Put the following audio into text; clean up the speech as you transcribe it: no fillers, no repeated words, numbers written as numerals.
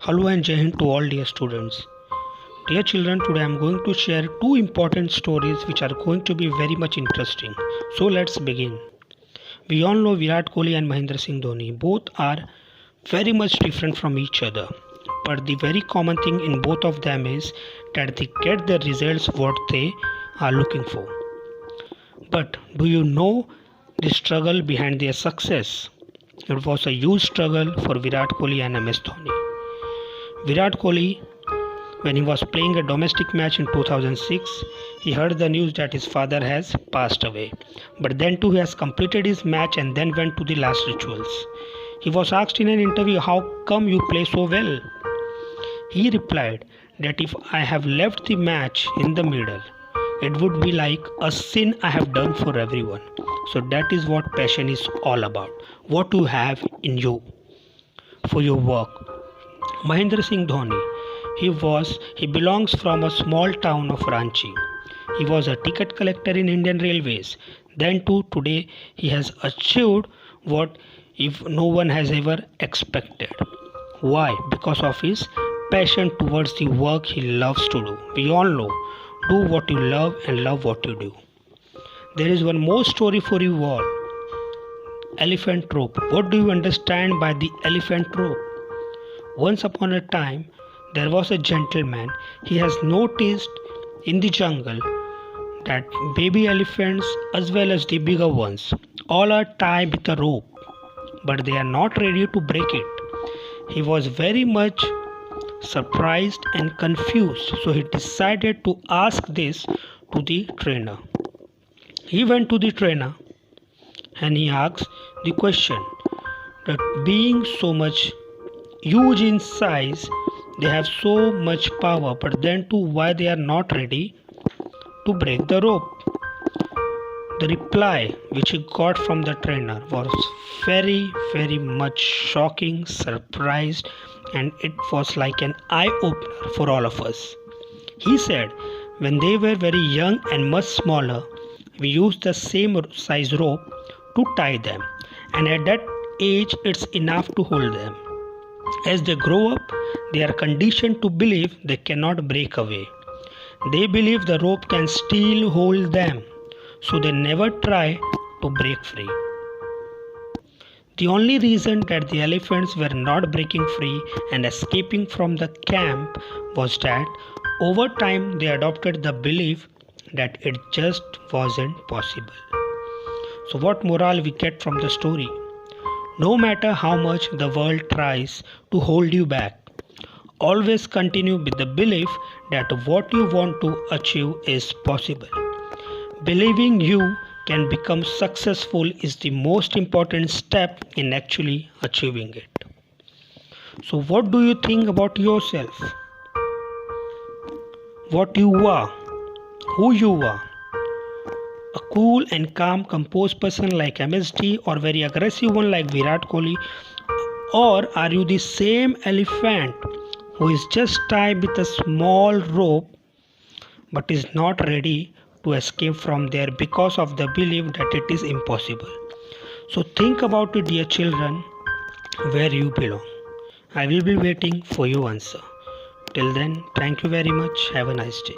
Hello and Jai Hind to all dear students. Dear children, today I am going to share two important stories which are going to be very much interesting. So let's begin. We all know Virat Kohli and Mahendra Singh Dhoni. Both are very much different from each other. But the very common thing in both of them is that they get the results what they are looking for. But do you know the struggle behind their success? It was a huge struggle for Virat Kohli and MS Dhoni. Virat Kohli, when he was playing a domestic match in 2006, he heard the news that his father has passed away. But then too he has completed his match and then went to the last rituals. He was asked in an interview, how come you play so well? He replied that if I have left the match in the middle, it would be like a sin I have done for everyone. So that is what passion is all about. What you have in you for your work. Mahendra Singh Dhoni, he belongs from a small town of Ranchi. He was a ticket collector in Indian Railways. Then too today he has achieved what if no one has ever expected. Why? Because of his passion towards the work he loves to do. We all know, do what you love and love what you do. There is one more story for you all. Elephant rope. What do you understand by the elephant rope? Once upon a time, there was a gentleman. He has noticed in the jungle that baby elephants as well as the bigger ones all are tied with a rope, but they are not ready to break it. He was very much surprised and confused, so he decided to ask this to the trainer. He went to the trainer and he asked the question that being so much huge in size, they have so much power, but then too why they are not ready to break the rope? The reply which he got from the trainer was very much shocking, surprised, and it was like an eye-opener for all of us. He said, when they were very young and much smaller, we used the same size rope to tie them, and at that age it's enough to hold them. As they grow up, they are conditioned to believe they cannot break away. They believe the rope can still hold them, so they never try to break free. The only reason that the elephants were not breaking free and escaping from the camp was that over time they adopted the belief that it just wasn't possible. So what moral we get from the story? No matter how much the world tries to hold you back, always continue with the belief that what you want to achieve is possible. Believing you can become successful is the most important step in actually achieving it. So what do you think about yourself? What you are? Who you are? A cool and calm composed person like MSD or very aggressive one like Virat Kohli? Or are you the same elephant who is just tied with a small rope but is not ready to escape from there because of the belief that it is impossible? So think about it, dear children, where you belong. I will be waiting for your answer. Till then, thank you very much. Have a nice day.